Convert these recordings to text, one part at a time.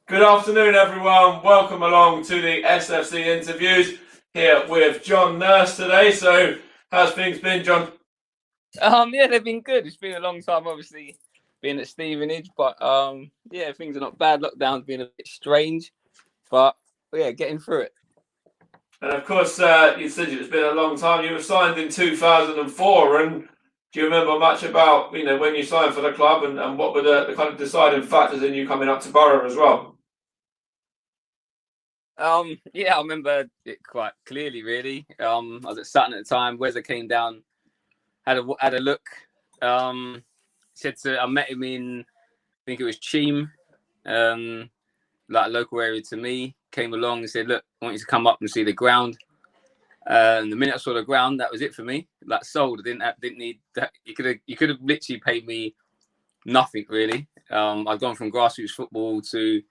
Good afternoon, everyone. Welcome along to the SFC interviews here with Jon Nurse today. So, how's things been, Jon? Yeah, they've been good. It's been a long time, obviously, being at Stevenage, but yeah, things are not bad. Lockdown's been a bit strange, but yeah, getting through it. And of course, you said it's been a long time. You were signed in 2004, and do you remember much about when you signed for the club, and what were the kind of deciding factors in you coming up to Borough as well? Yeah, I remember it quite clearly. Really, I was at Sutton at the time. Wezza came down, had a look. I met him in, I think it was Cheam, like a local area to me. Came along and said, "Look, I want you to come up and see the ground." And the minute I saw the ground, that was it for me. Like sold. I didn't need that. You could have literally paid me nothing really. I've gone from grassroots football to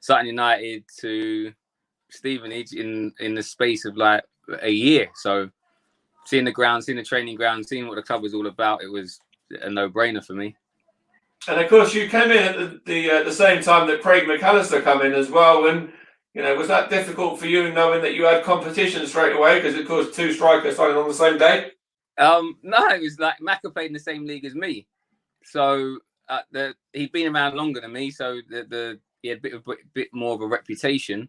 Sutton United to Stevenage in the space of like a year. So seeing the ground, seeing the training ground, seeing what the club was all about, it was a no-brainer for me. And of course, you came in at the same time that Craig McAllister come in as well. And was that difficult for you, knowing that you had competition straight away? Because of course, two strikers starting on the same day. No, it was like Macca played in the same league as me, so he'd been around longer than me, so he had a bit more of a reputation.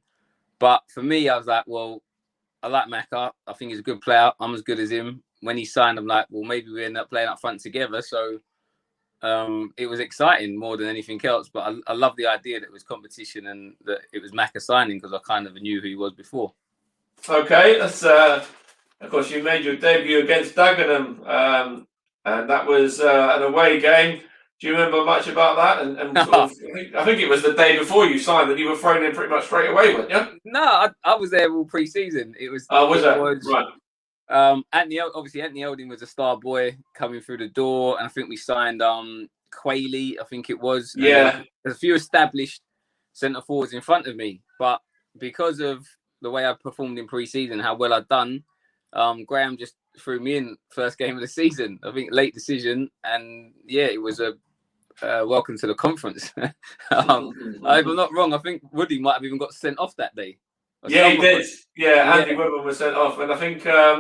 But for me, I was like, well, I like Macca. I think he's a good player. I'm as good as him. When he signed, I'm like, well, maybe we end up playing up front together. So it was exciting more than anything else. But I love the idea that it was competition and that it was Macca signing, because I kind of knew who he was before. Okay, that's of course you made your debut against Dagenham, and that was an away game. Do you remember much about that? And sort of, I think it was the day before you signed that you were thrown in pretty much straight away, weren't you? No, I was there all pre-season. It was. Was that right? Anthony Elding was a star boy coming through the door, and I think we signed Quayle, I think it was. Yeah. There's a few established centre forwards in front of me, but because of the way I performed in pre-season, how well I'd done, Graham just threw me in first game of the season. I think late decision, and yeah, it was a welcome to the conference. If I'm not wrong, I think Woody might have even got sent off that day. Yeah, he did. Yeah, Andy Whitman was sent off, and I think I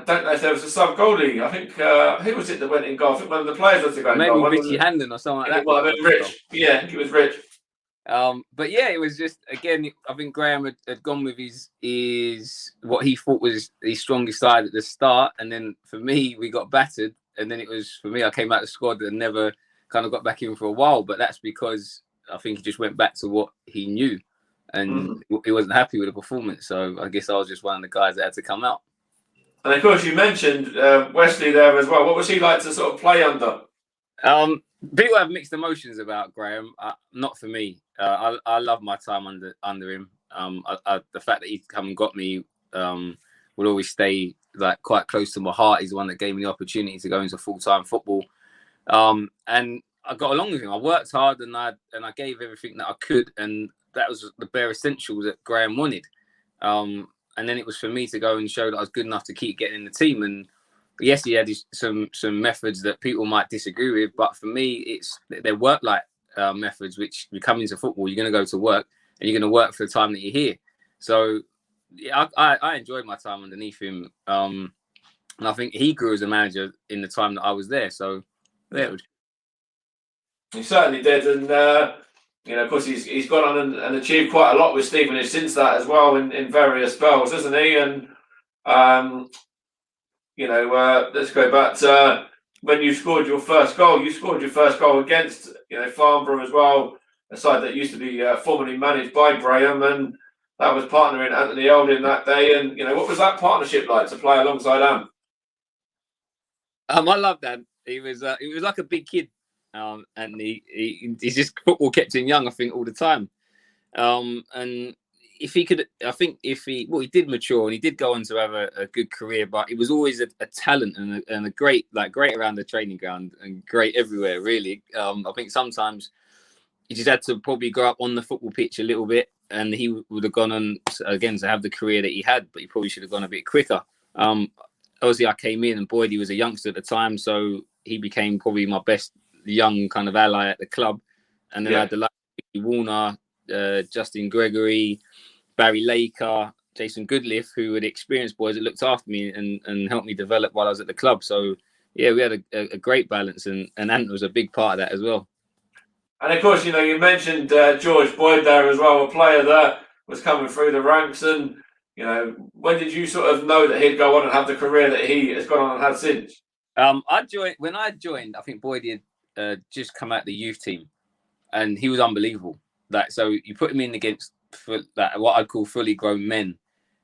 don't know if there was a sub goalie. I think who was it that went in goal? I think one of the players was to go in goal. Maybe Richie Handon or something like that. It might have been Rich. Yeah, I think it was Rich. But yeah, it was just, again, I think Graham had gone with his what he thought was his strongest side at the start, and then for me we got battered, and then it was for me I came out of the squad and never kind of got back in for a while. But that's because I think he just went back to what he knew, and he wasn't happy with the performance. So I guess I was just one of the guys that had to come out. And of course, you mentioned Wesley there as well. What was he like to sort of play under? People have mixed emotions about Graham. Not for me. I love my time under him. The fact that he's come and got me will always stay like quite close to my heart. He's the one that gave me the opportunity to go into full-time football. And I got along with him. I worked hard and I gave everything that I could, and that was the bare essentials that Graham wanted. And then it was for me to go and show that I was good enough to keep getting in the team. And yes, he had some methods that people might disagree with, but for me, they're work-like methods. Which you come into football, you're going to go to work, and you're going to work for the time that you're here. So yeah, I enjoyed my time underneath him, and I think he grew as a manager in the time that I was there. So yeah, he certainly did, and of course, he's gone on and achieved quite a lot with Stevenage since that as well in various spells, hasn't he? And let's go back to when you scored your first goal. You scored your first goal against Farnborough as well, a side that used to be formerly managed by Graham, and that was partnering Anthony Elding that day. And what was that partnership like to play alongside Am? I loved that. He was like a big kid. And he's just, football kept him young, I think, all the time. And if he could, I think he did mature and he did go on to have a good career, but he was always a talent and a great around the training ground and great everywhere, really. I think sometimes he just had to probably grow up on the football pitch a little bit, and he would have gone on again to have the career that he had, but he probably should have gone a bit quicker. Obviously, I came in and Boydie was a youngster at the time, so he became probably my best young kind of ally at the club. And then I had the like Warner, Justin Gregory, Barry Laker, Jason Goodliff, who were the experienced boys that looked after me and helped me develop while I was at the club. So yeah, we had a great balance, and Ant was a big part of that as well. And of course, you mentioned George Boyd there as well, a player that was coming through the ranks. And when did you sort of know that he'd go on and have the career that he has gone on and had since? When I joined, I think Boyd had just come out the youth team, and he was unbelievable. So you put him in against what I'd call fully grown men,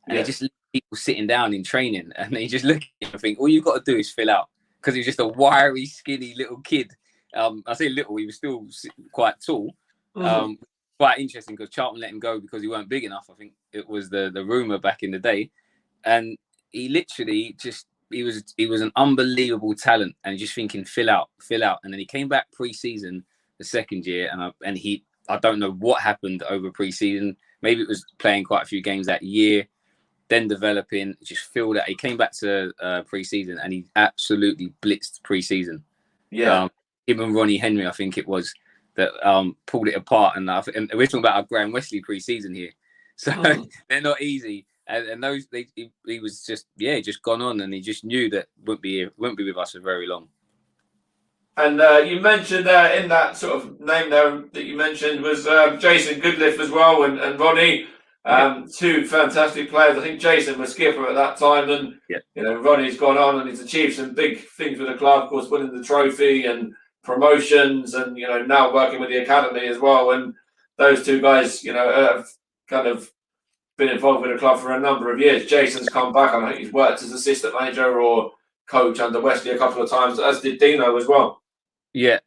and he just people sitting down in training, and he just look at him and think, all you've got to do is fill out, because he was just a wiry, skinny little kid. I say little, he was still quite tall. Quite interesting, because Charlton let him go because he weren't big enough. I think it was the rumour back in the day, and he literally he was an unbelievable talent, and just thinking fill out, and then he came back pre-season the second year, and I don't know what happened over pre-season. Maybe it was playing quite a few games that year, then developing, just filled out. He came back to pre-season, and he absolutely blitzed pre-season. Yeah. Him and Ronnie Henry, I think it was, that pulled it apart. And we're talking about our Graham Wesley pre-season here. So they're not easy. And those, he was just gone on, and he just knew that wouldn't be with us for very long. And you mentioned in that sort of name there that you mentioned was Jason Goodliff as well, and Ronnie, two fantastic players. I think Jason was skipper at that time, and Ronnie's gone on and he's achieved some big things with the club, of course, winning the trophy and promotions, and now working with the academy as well. And those two guys, have kind of been involved with the club for a number of years. Jason's come back, and I think he's worked as assistant manager or coach under Wesley a couple of times, as did Dino as well. Yeah,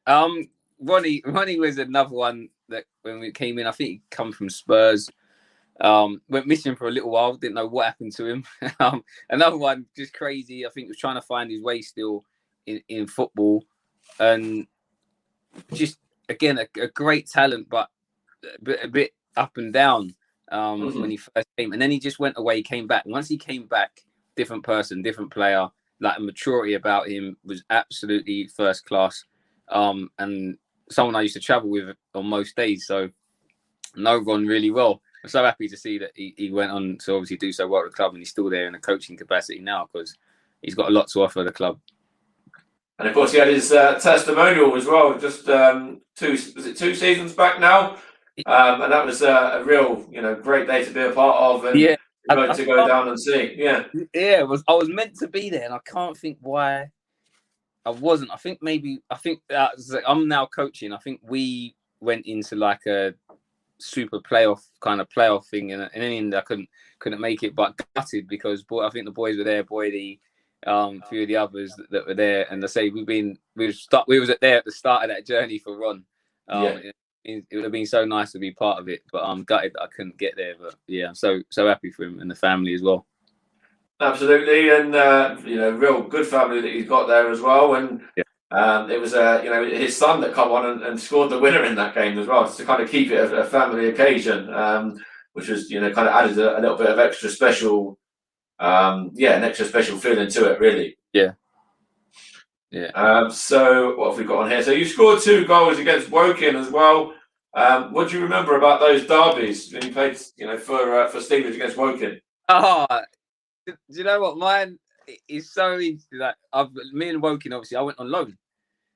Ronnie was another one that when we came in, I think he'd come from Spurs. Went missing for a little while, didn't know what happened to him. Another one, just crazy. I think was trying to find his way still in football, and just again a great talent, but a bit up and down when he first came, and then he just went away, came back. And once he came back, different person, different player. Like, a maturity about him was absolutely first class. And someone I used to travel with on most days, so know Ron really well. I'm so happy to see that he went on to obviously do so well at the club, and he's still there in a coaching capacity now, because he's got a lot to offer the club. And of course, he had his testimonial as well, just 2 seasons back now, and that was a real, great day to be a part of, and to go down and see. I was meant to be there, and I can't think why I wasn't. I think I'm now coaching. I think we went into like a super playoff thing, and in the end I couldn't make it, but gutted, because I think the boys were there, Boydie, a few of the others that were there, and I say we was there at the start of that journey for Ron. It would have been so nice to be part of it, but I'm gutted that I couldn't get there. But yeah, I'm so happy for him and the family as well. Absolutely, and real good family that he's got there as well. And it was his son that come on and scored the winner in that game as well, to kind of keep it a family occasion, which was kind of added a little bit of extra special, an extra special feeling to it, really. So what have we got on here? So you scored 2 goals against Woking as well. What do you remember about those derbies when you played, for Stevenage against Woking? Do you know what? Mine is so easy. Like, me and Woking, obviously, I went on loan.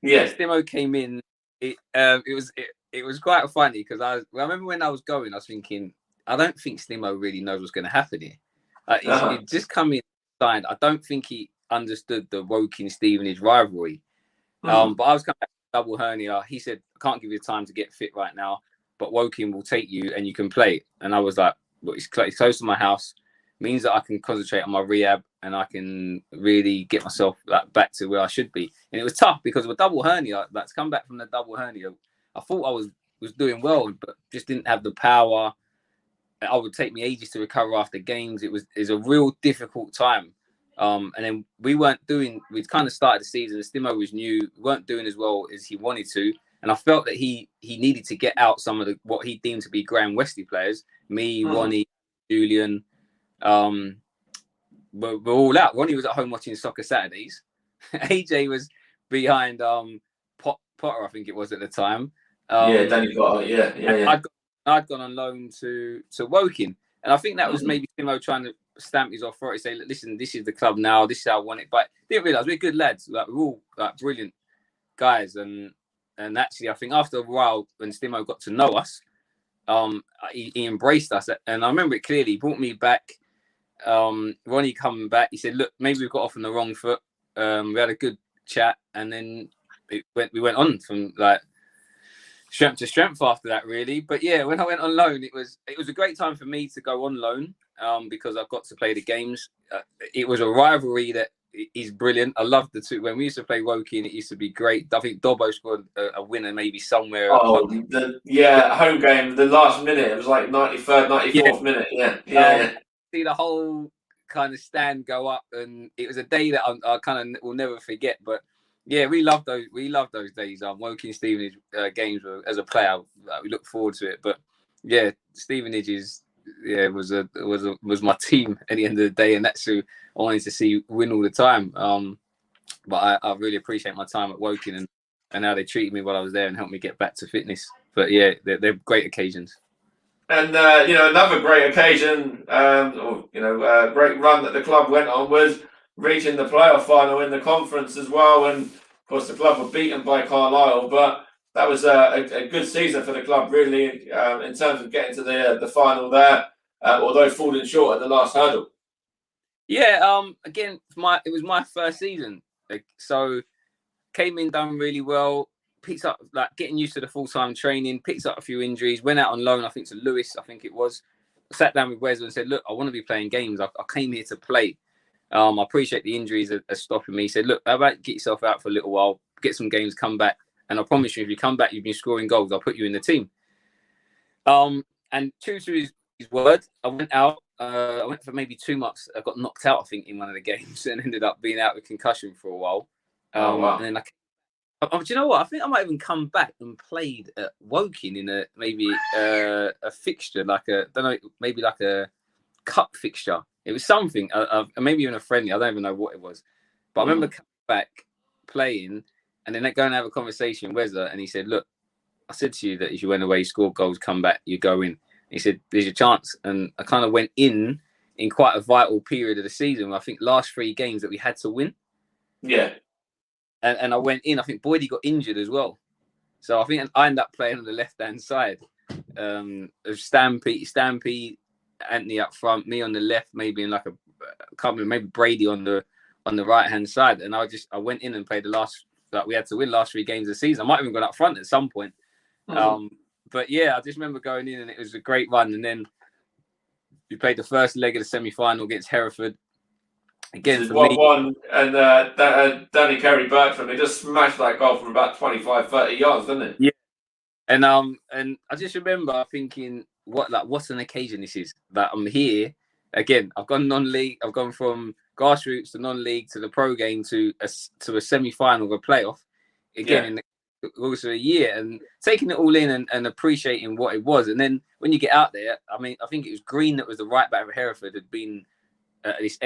Stimo came in. It was quite funny, because I remember when I was going, I was thinking, I don't think Stimo really knows what's going to happen here. He just come in, signed. I don't think he understood the Woking Stevenage rivalry. But I was coming back double hernia. He said, I can't give you time to get fit right now, but Woking will take you and you can play. And I was like, well, it's close to my house. Means that I can concentrate on my rehab, and I can really get myself back to where I should be. And it was tough, because of a double hernia. To come back from the double hernia, I thought I was doing well, but just didn't have the power. It would take me ages to recover after games. It was a real difficult time. And then we'd kind of started the season. Stimo was new. We weren't doing as well as he wanted to. And I felt that he needed to get out some of what he deemed to be Graham Wesley players. Me, Ronnie, Julian. We're all out. Ronnie was at home watching Soccer Saturdays. AJ was behind Potter, I think it was at the time. Danny Potter. Yeah. I'd gone on loan to Woking, and I think that was maybe Timo trying to stamp his authority, say, listen, this is the club now, this is how I want it. But didn't realise we're good lads, like we're all like brilliant guys, and actually I think after a while when Stimo got to know us, he embraced us, and I remember it clearly. He brought me back. Ronnie coming back, he said, look, maybe we got off on the wrong foot. We had a good chat, and then we went on from like strength to strength after that, really. But yeah, when I went on loan, it was a great time for me to go on loan, because I got to play the games. It was a rivalry that is brilliant. I loved the two. When we used to play Woking, it used to be great. I think Dobbo scored a winner maybe somewhere. Home game, the last minute. It was like 93rd, 94th minute. Yeah. See the whole kind of stand go up, and it was a day that I kind of will never forget. But yeah, we love those days. Woking Stevenage games as a player, we look forward to it. But yeah, Stevenage was my team at the end of the day, and that's who I wanted to see win all the time. But I really appreciate my time at Woking and how they treated me while I was there and helped me get back to fitness. But yeah, they're great occasions. And another great occasion, great run that the club went on was reaching the playoff final in the conference as well. And of course, the club were beaten by Carlisle, but that was a good season for the club, really, in terms of getting to the final there, although falling short at the last hurdle. Yeah, again, it was my first season, so came in, done really well. Picked up, like, getting used to the full-time training, picked up a few injuries, went out on loan, I think, to Lewis, I think it was. Sat down with Wes and said, look, I want to be playing games. I came here to play. I appreciate the injuries are stopping me. He said, look, how about get yourself out for a little while, get some games, come back. And I promise you, if you come back, you've been scoring goals, I'll put you in the team. And true to his word, I went out. I went for maybe 2 months. I got knocked out, I think, in one of the games and ended up being out with concussion for a while. Wow. And then do you know what? I think I might even come back and played at Woking in a fixture, maybe like a cup fixture. It was something, maybe even a friendly. I don't even know what it was. But I remember coming back, playing, and then going to have a conversation with Wes, and he said, look, I said to you that if you went away, scored goals, come back, you go in. He said, there's your chance. And I kind of went in quite a vital period of the season. I think last 3 games that we had to win. Yeah. And I went in. I think Boydie got injured as well. So I think I ended up playing on the left-hand side. Of Stampede, Anthony up front, me on the left, maybe in like maybe Brady on the right-hand side. And I went in and played we had to win last 3 games of the season. I might have even gone up front at some point. But yeah, I just remember going in and it was a great run. And then we played the first leg of the semi-final against Hereford. Again, for me. 1-1, and Danny Kerry-Bertram, he just smashed that goal from about 25, 30 yards, didn't he? Yeah. And I just remember thinking, what an occasion this is. That I'm here. Again, I've gone non-league. I've gone from grassroots to non-league to the pro game to a semi-final of a playoff. Again, in the course of a year, and taking it all in and appreciating what it was. And then when you get out there, I mean, I think it was Green that was the right back of Hereford, had been this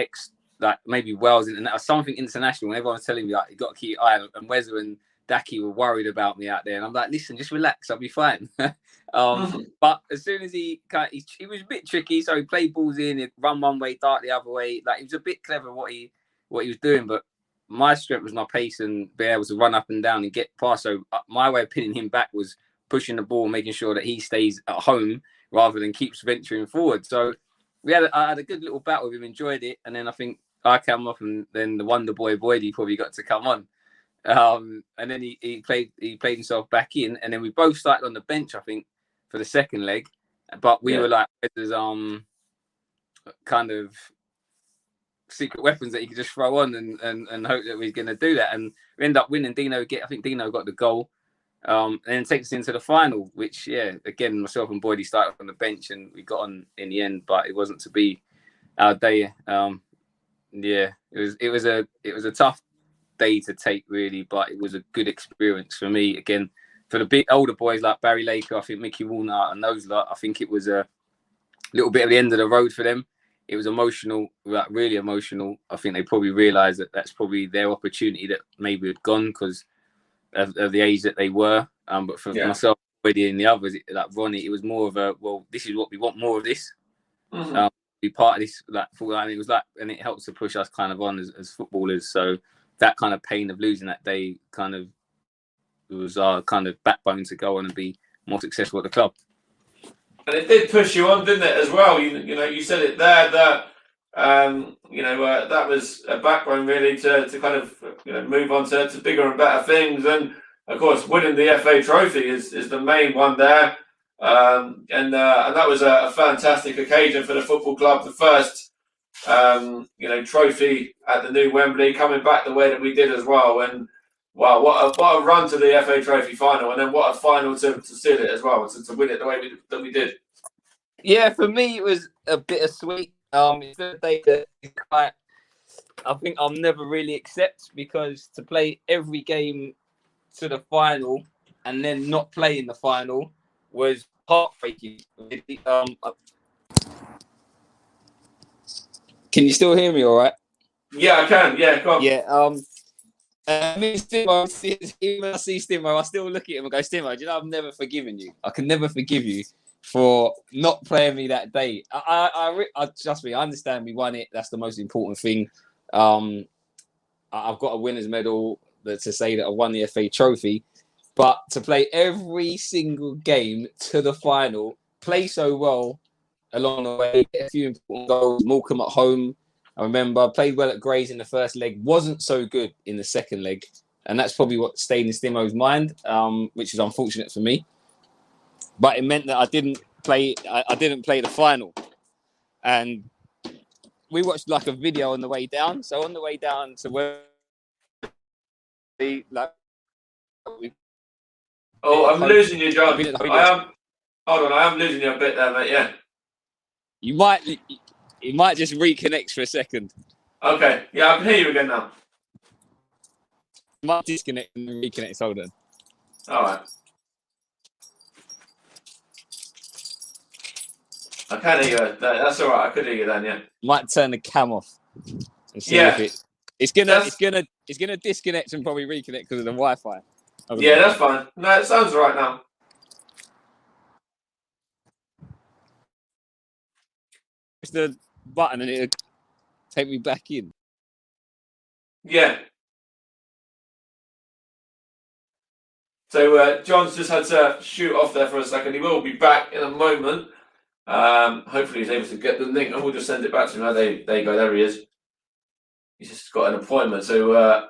maybe Wales and something international. And everyone was telling me, like, you got to keep your eye on. And Wezza and Daki were worried about me out there, and I'm like, listen, just relax, I'll be fine. But as soon as he was a bit tricky, so he played balls in, he'd run one way, dart the other way. Like, he was a bit clever what he was doing, but my strength was my pace and being able to run up and down and get past. So my way of pinning him back was pushing the ball, making sure that he stays at home rather than keeps venturing forward. So I had a good little battle with him, enjoyed it, and then I think I came off, and then the Wonder Boy Boydie probably got to come on. And then he played himself back in, and then we both started on the bench, I think, for the second leg. But we were like, there's kind of secret weapons that you could just throw on and hope that we're going to do that. And we ended up winning. I think Dino got the goal, and then takes us into the final, which, again, myself and Boydie started on the bench, and we got on in the end, but it wasn't to be our day. It was a tough day to take, really, but it was a good experience for me. Again, for the big older boys like Barry Laker, I think Mickey Walnut and those lot, I think it was a little bit of the end of the road for them. It was emotional, like really emotional. I think they probably realised that that's probably their opportunity that maybe had gone because of the age that they were. But for myself, and the others, like Ronnie, it was more of a, well, this is what we want, more of this. Mhm. Be part of this, like, and it was like, and it helps to push us kind of on as footballers. So that kind of pain of losing that day kind of was our kind of backbone to go on and be more successful at the club. And it did push you on, didn't it, as well? You know, you said it there that that was a backbone really to kind of move on to bigger and better things. And of course, winning the FA Trophy is the main one there. And that was a fantastic occasion for the football club. The first trophy at the new Wembley, coming back the way that we did as well. And wow, what a run to the FA Trophy final, and then what a final to seal it as well, to win it the way that we did. Yeah, for me it was a bittersweet. It's a day that I think I'll never really accept, because to play every game to the final and then not play in the final was heartbreaking. Can you still hear me all right? Yeah, I can. Yeah, go on. Yeah. Me and Stimo, I see Stimo, I still look at him and go, Stimo, do you know I've never forgiven you? I can never forgive you for not playing me that day. I trust me, I understand we won it. That's the most important thing. I've got a winner's medal to say that I won the FA Trophy, but to play every single game to the final, play so well along the way, get a few important goals, Morecambe at home. I remember I played well at Grays in the first leg, wasn't so good in the second leg, and that's probably what stayed in Stimo's mind, which is unfortunate for me. But it meant that I didn't play the final, and we watched like a video on the way down. So on the way down to where I'm losing you, John. I am losing you a bit there, mate. Yeah. You might just reconnect for a second. Okay. Yeah, I can hear you again now. You might disconnect and reconnect. Hold on. All right. I can hear you. That's all right. I could hear you then. Yeah. Might turn the cam off and see if it's gonna disconnect and probably reconnect because of the Wi-Fi. Yeah, that's fine. No, it sounds right now. It's the button and it'll take me back in. Yeah. So John's just had to shoot off there for a second. He will be back in a moment. Hopefully he's able to get the link, and we'll just send it back to him. There you go. There he is. He's just got an appointment, so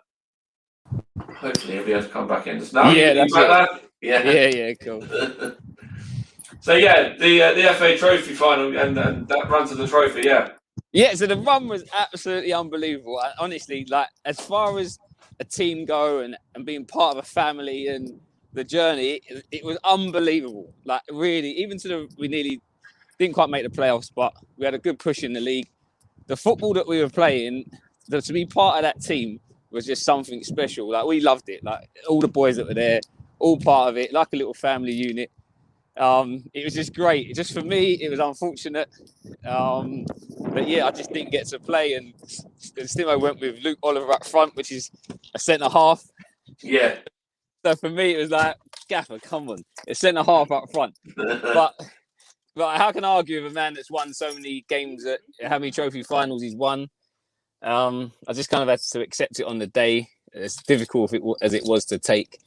hopefully he'll be able to come back in just now. Yeah, that's it. Yeah, cool. So yeah, the FA Trophy final and that run to the trophy, yeah. Yeah, so the run was absolutely unbelievable. Honestly, like, as far as a team go and being part of a family and the journey, it was unbelievable. Like, really, even we nearly didn't quite make the playoffs, but we had a good push in the league. The football that we were playing, to be part of that team was just something special. Like, we loved it. Like, all the boys that were there, all part of it, like a little family unit. It was just great. Just for me, it was unfortunate. But yeah, I just didn't get to play. And Stimo went with Luke Oliver up front, which is a centre half. Yeah. So for me, it was like, Gaffer, come on, it's centre half up front. But how can I argue with a man that's won so many games at how many trophy finals he's won? I just kind of had to accept it on the day. As difficult as it was to take,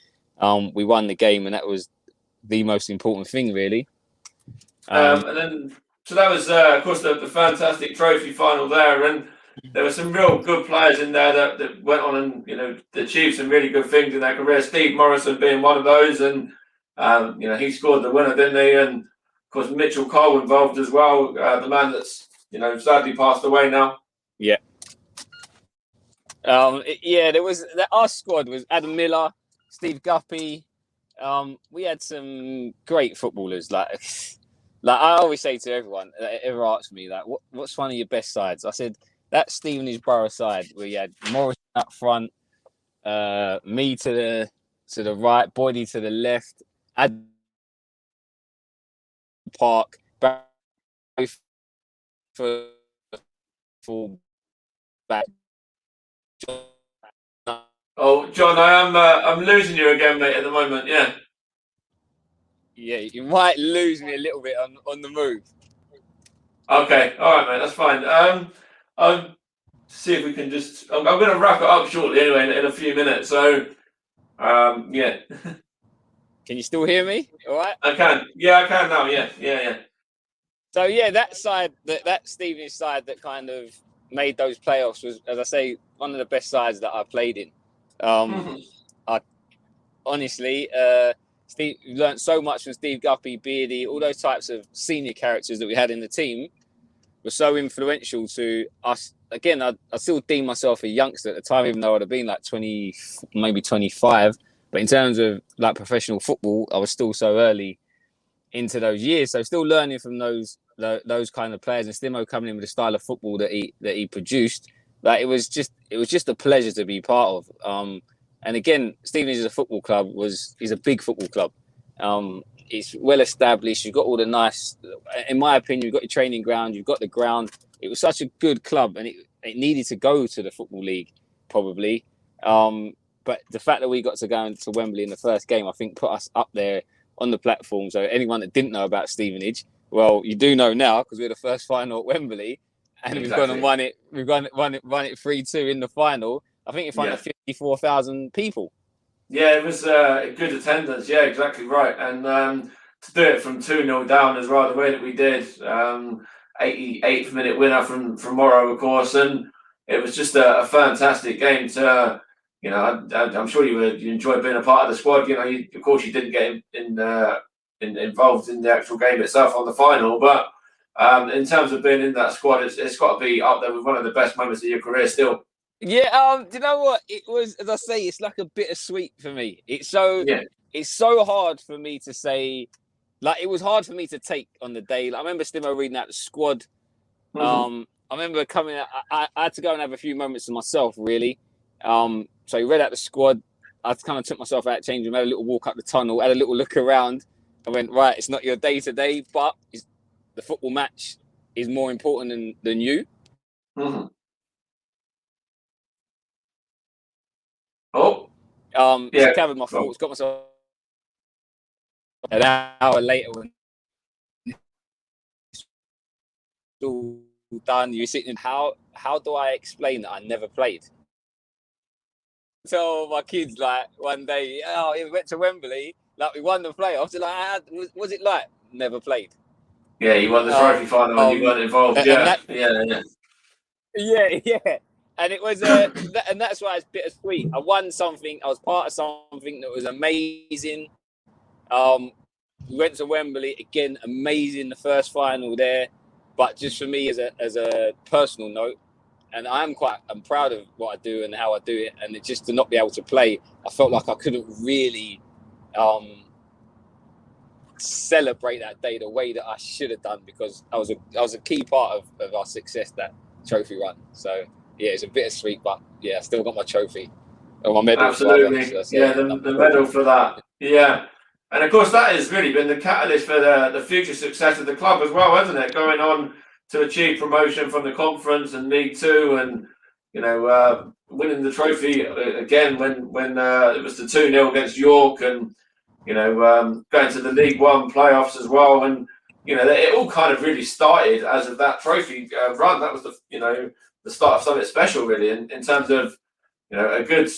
we won the game, and that was the most important thing, really. And then, so that was, of course, the fantastic trophy final there, and there were some real good players in there that went on and achieved some really good things in their career. Steve Morrison being one of those, and he scored the winner, didn't he? And of course, Mitchell Cole involved as well, the man that's sadly passed away now. Yeah. There was our squad was Adam Miller, Steve Guppy. We had some great footballers. Like I always say to everyone that ever asks me, like, what's one of your best sides? I said that Stevenage Borough side where you had Morrison up front, me to the right, Boydie to the left, Ad Park, for full back. Oh, John, I'm losing you again, mate, at the moment. Yeah. Yeah, you might lose me a little bit on the move. Okay, all right, mate, that's fine. I'll see if we can just. I'm going to wrap it up shortly anyway in a few minutes. So, yeah, Can you still hear me? All right. I can. Yeah, I can now. Yeah, yeah, yeah. So yeah, that side, that Stevenage side that kind of made those playoffs was, as I say, one of the best sides that I played in. I honestly, Steve learned so much from Steve Guppy, Beardy, all those types of senior characters that we had in the team were so influential to us. Again, I still deem myself a youngster at the time, even though I'd have been like 20, maybe 25. But in terms of like professional football, I was still so early into those years. So still learning from those kind of players, and Stimo coming in with the style of football that he produced. Like it was just a pleasure to be part of. And again, Stevenage as a football club is a big football club. It's well established. You've got all the nice, in my opinion, you've got your training ground, you've got the ground. It was such a good club, and it needed to go to the Football League, probably. But the fact that we got to go into Wembley in the first game, I think, put us up there on the platform. So anyone that didn't know about Stevenage, well, you do know now because we're the first final at Wembley, and We've gone and won it. We've won it 3-2 in the final. I think in front of 54,000 people. Yeah, it was good attendance. Yeah, exactly right. And to do it from 2-0 down as well, the way that we did, 88th minute winner from Borough, of course, and it was just a fantastic game to. I'm sure you enjoyed being a part of the squad. Of course, you didn't get involved in the actual game itself on the final, but in terms of being in that squad, it's got to be up there with one of the best moments of your career still. Yeah, do you know what? It was, as I say, it's like a bittersweet for me. It's so hard for me to say, like, it was hard for me to take on the day. Like, I remember Stimo reading out the squad. I remember coming out, I had to go and have a few moments to myself, really. So he read out the squad. I kind of took myself out, changed room, had a little walk up the tunnel, had a little look around. I went, right, it's not your day today, but the football match is more important than you. Mm-hmm. Gathered my thoughts, got myself an hour later when it's all done. You're sitting, how do I explain that I never played? Tell my kids, like, one day, we went to Wembley, like, we won the playoffs. Like, was it like? Never played. Yeah, you won the trophy final and you weren't involved. Yeah. And it was, and that's why it's bittersweet. I won something. I was part of something that was amazing. We went to Wembley again, amazing. The first final there, but just for me as a personal note, and I'm proud of what I do and how I do it. And it's just to not be able to play, I felt like I couldn't really celebrate that day the way that I should have done, because I was a key part of our success, that trophy run. So yeah, it's a bittersweet, but yeah, I still got my trophy or my medal. Absolutely, the medal for that. Yeah, and of course that has really been the catalyst for the future success of the club as well, hasn't it? Going on to achieve promotion from the conference and League Two, and winning the trophy again when it was the 2-0 against York, and going to the League One playoffs as well, and it all kind of really started as of that trophy run. That was the start of something special, really, in terms of a good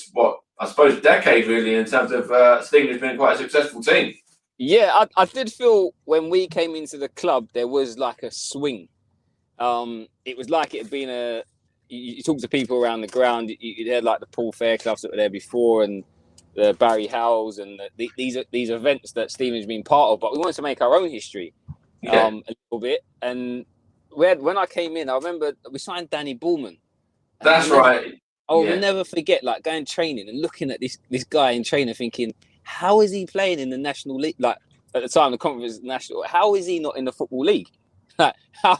decade, really, in terms of Stevenage being quite a successful team. Yeah, I did feel when we came into the club there was like a swing. It was like it had been you talk to people around the ground, you had like the Paul Faircloughs that were there before, and the Barry Howells, and these events that Stevenage has been part of, but we wanted to make our own history a little bit. And when I came in, I remember we signed Danny Bullman. That's right. I will never forget, like, going training and looking at this guy in training, thinking, how is he playing in the National League? Like, at the time, the conference national. How is he not in the Football League? Like, how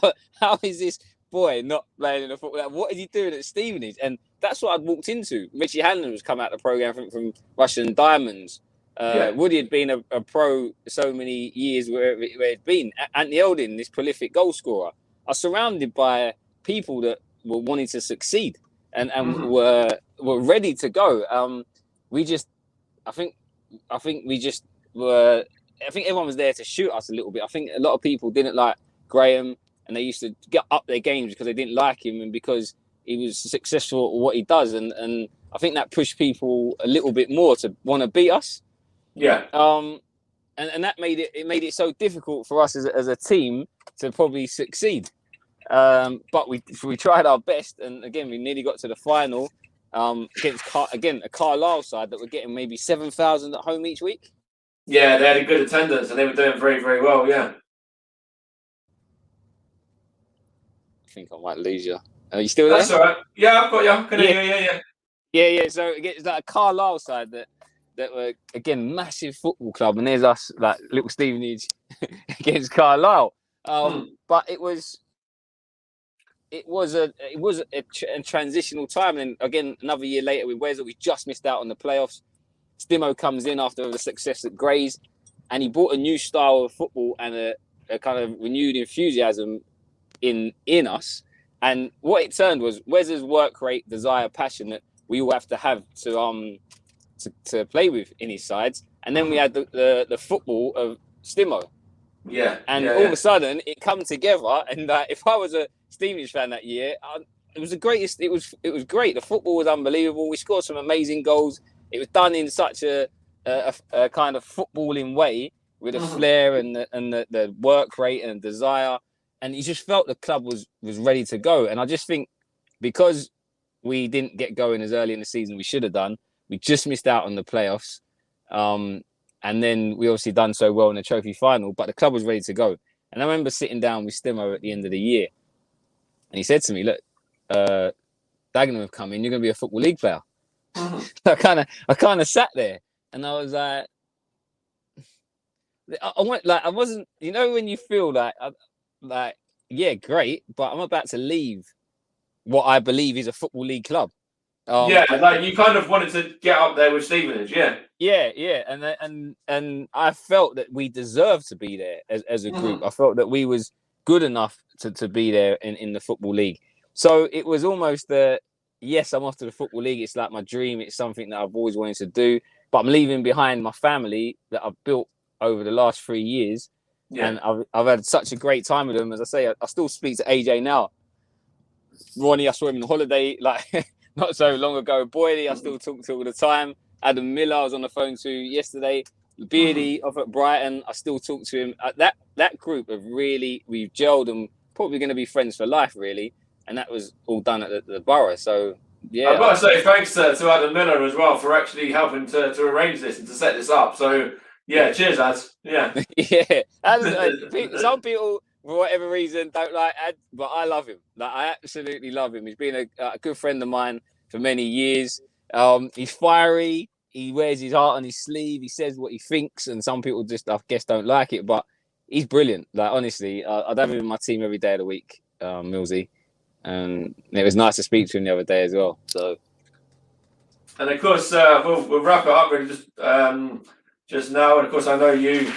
is this boy not playing in the football? Like, what is he doing at Stevenage? And that's what I'd walked into. Richie Hanlon was come out of the program from Russian Diamonds. Woody had been a pro so many years where it'd been. Anthony Eldin, this prolific goal scorer. I was surrounded by people that were wanting to succeed and were ready to go. I think we just were I think everyone was there to shoot us a little bit. I think a lot of people didn't like Graham, and they used to get up their games because they didn't like him and because he was successful at what he does. And I think that pushed people a little bit more to want to beat us. Yeah. And that made it so difficult for us as a team to probably succeed. But we tried our best, and again we nearly got to the final against a Carlisle side that were getting maybe 7,000 at home each week. Yeah, they had a good attendance and they were doing very, very well. Yeah. I think I might lose you. Are you still there? That's all right. Yeah, I've got you. Can hear you? Yeah. So it's like a Carlisle side that were again massive football club, and there's us like little Stevenage against Carlisle. But it was a transitional time, and again another year later with Wes, we just missed out on the playoffs. Stimo comes in after the success at Grays, and he brought a new style of football and a kind of renewed enthusiasm in us. And what it turned was Wes's work rate, desire, passion that we all have to play with in his sides. And then we had the football of Stimo. Yeah. And all of a sudden it come together. And if I was a Stevenage fan that year, it was the greatest. It was great. The football was unbelievable. We scored some amazing goals. It was done in such a kind of footballing way with a flair and the work rate and desire. And you just felt the club was ready to go. And I just think because we didn't get going as early in the season we should have done, we just missed out on the playoffs. And then we obviously done so well in the trophy final, but the club was ready to go. And I remember sitting down with Stimo at the end of the year. And he said to me, look, Dagenham have come in, you're going to be a Football League player. I kind of sat there and I was I wasn't, you know, when you feel like, yeah, great, but I'm about to leave what I believe is a Football League club. Like you kind of wanted to get up there with Stevenage, yeah, and I felt that we deserved to be there as a group. I felt that we was good enough to be there in the Football League. So it was almost yes, I'm off to the Football League. It's like my dream. It's something that I've always wanted to do, but I'm leaving behind my family that I've built over the last 3 years. Yeah. And I've had such a great time with them. As I say, I still speak to AJ now. Ronnie, I saw him on holiday like not so long ago. Boydie, I still talk to all the time. Adam Miller, I was on the phone to yesterday. Beardy off at Brighton, I still talk to him. That group of really, we've gelled and probably going to be friends for life, really. And that was all done at the Borough. So, yeah. I've got to say thanks to Adam Miller as well for actually helping to arrange this and to set this up. So, yeah, cheers, Ads. Yeah. Yeah. Some people, for whatever reason, don't like Ad, but I love him. Like, I absolutely love him. He's been a good friend of mine for many years. He's fiery. He wears his heart on his sleeve. He says what he thinks, and some people just, I guess, don't like it. But he's brilliant. Like, honestly, I'd have him in my team every day of the week, Millsy. And it was nice to speak to him the other day as well. So, and of course, we'll wrap it up really just now. And of course, I know you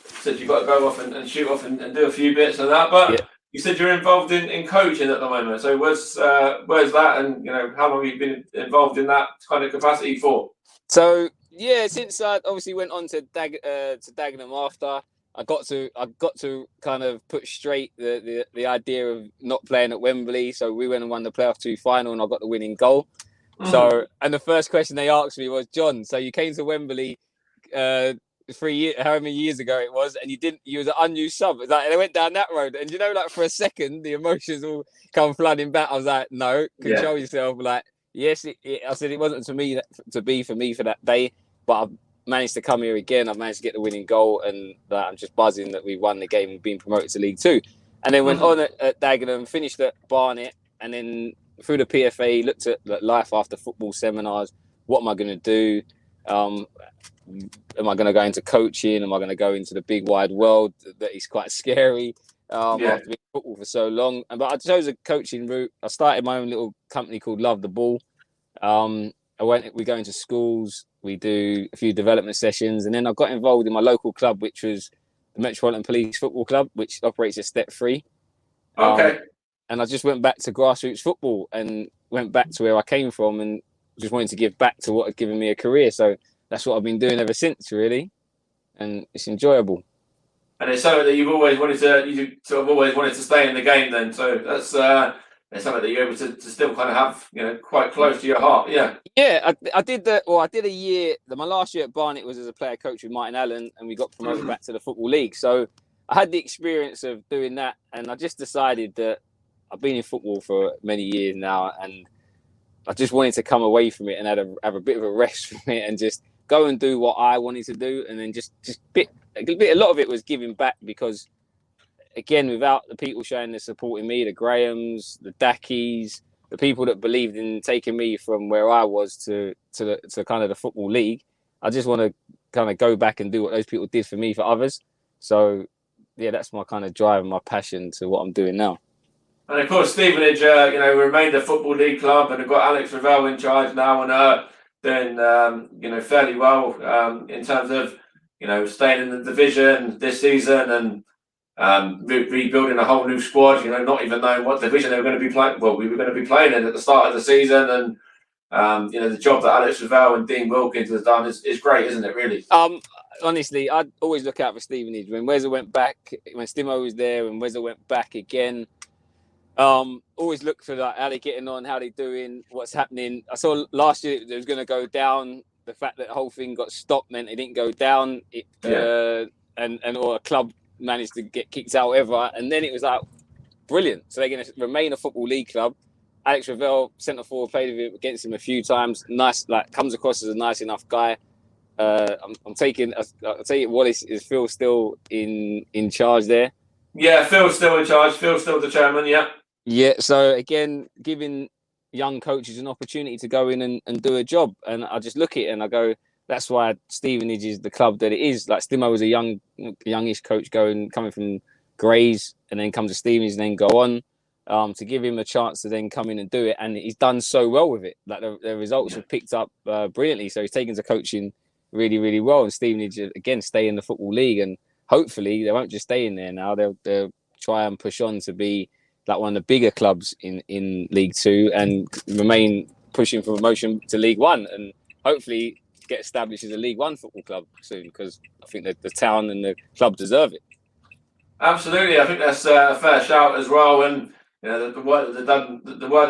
said you've got to go off and shoot off and do a few bits and that, but you said you're involved in coaching at the moment. So where's that, and how long have you been involved in that kind of capacity for? So yeah, since I obviously went on to Dagenham after. I got to kind of put straight the idea of not playing at Wembley. So we went and won the playoff 2 final, and I got the winning goal. So, and the first question they asked me was, John, so you came to Wembley 3 years, however many years ago it was, and you was an unused sub. Like, they went down that road, and like for a second, the emotions all come flooding back. I was like, no, control yourself. Like, yes, I said it wasn't for me for that day, but I've managed to come here again. I've managed to get the winning goal, and I'm just buzzing that we won the game and been promoted to League 2. And then went on at Dagenham, finished at Barnet, and then through the PFA, looked at life after football seminars. What am I going to do? Am I going to go into coaching? Am I going to go into the big wide world that is quite scary after being football for so long? But I chose a coaching route. I started my own little company called Love the Ball. We go into schools, we do a few development sessions, and then I got involved in my local club, which was the Metropolitan Police Football Club, which operates at Step 3. Okay. And I just went back to grassroots football and went back to where I came from and just wanted to give back to what had given me a career. So that's what I've been doing ever since, really. and it's enjoyable. And it's something that you sort of always wanted to stay in the game then. So that's something that you're able to still kind of have, quite close to your heart. Yeah. Yeah, I did I did a year. My last year at Barnet was as a player coach with Martin Allen, and we got promoted back to the Football League. So I had the experience of doing that, and I just decided that I've been in football for many years now, and I just wanted to come away from it and have a bit of a rest from it, and just go and do what I wanted to do, and then a lot of it was giving back, because again, without the people showing the support in me, the Grahams, the Dackies, the people that believed in taking me from where I was to kind of the Football League, I just want to kind of go back and do what those people did for me for others. So yeah, that's my kind of drive and my passion to what I'm doing now. And of course, Stevenage, remained a Football League club, and have got Alex Ravel in charge now, and doing fairly well in terms of staying in the division this season, and rebuilding a whole new squad. Not even knowing what division they were going to be playing. Well, we were going to be playing in at the start of the season, and the job that Alex Ravel and Dean Wilkins has done is great, isn't it? Really. Honestly, I'd always look out for Stevenage. When Weza went back, when Stimo was there, when Weza went back again. Always look for Ali getting on, how they doing, what's happening. I saw last year it was going to go down. The fact that the whole thing got stopped meant it didn't go down. Or a club managed to get kicked out, whatever. And then it was like brilliant. So they're going to remain a Football League club. Alex Ravel, centre forward, played against him a few times. Nice, comes across as a nice enough guy. I'll take it. Wallace, is Phil still in charge there? Yeah, Phil's still in charge. Phil's still the chairman. Yeah. Yeah. So again, giving young coaches an opportunity to go in and do a job, and I just look at it and I go, that's why Stevenage is the club that it is. Like Stimo was a youngish coach coming from Grays, and then come to Stevenage and then go on. To give him a chance to then come in and do it, and he's done so well with it. Like the results have picked up brilliantly. So he's taken to coaching really, really well. And Stevenage again stay in the Football League, and hopefully they won't just stay in there now. They'll try and push on to be like one of the bigger clubs in League Two, and remain pushing for promotion to League One, and hopefully get established as a League One football club soon, because I think that the town and the club deserve it. Absolutely, I think that's a fair shout as well, and the work that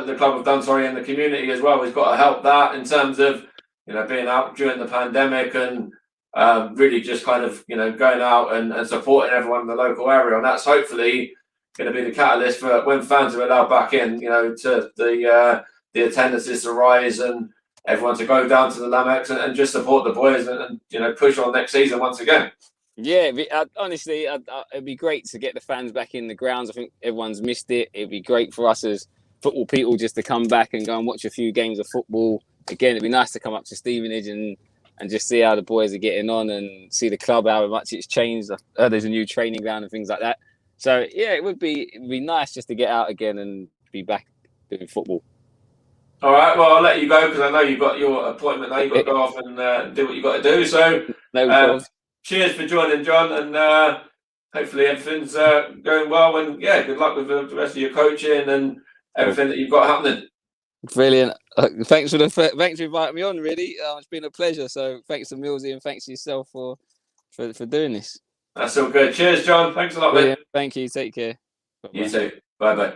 the club have done, in the community as well, has got to help that in terms of being out during the pandemic, and really just kind of going out and supporting everyone in the local area, and that's hopefully going to be the catalyst for when fans are allowed back in, to the attendances to rise, and everyone to go down to the Lamex and just support the boys, and push on next season once again. Yeah, honestly, it'd be great to get the fans back in the grounds. I think everyone's missed it. It'd be great for us as football people just to come back and go and watch a few games of football. Again, it'd be nice to come up to Stevenage and just see how the boys are getting on, and see the club, how much it's changed. There's a new training ground and things like that. So yeah, it'd be nice just to get out again and be back doing football. All right, well, I'll let you go because I know you've got your appointment now. You've got to go off and do what you've got to do. So cheers for joining, John, and hopefully everything's going well. And yeah, good luck with the rest of your coaching and everything that you've got happening. Brilliant. Thanks for inviting me on. Really, it's been a pleasure. So thanks to Millsy, and thanks to yourself for doing this. That's all good. Cheers, John. Thanks a lot, mate. Thank you. Take care. Bye-bye. You too. Bye bye.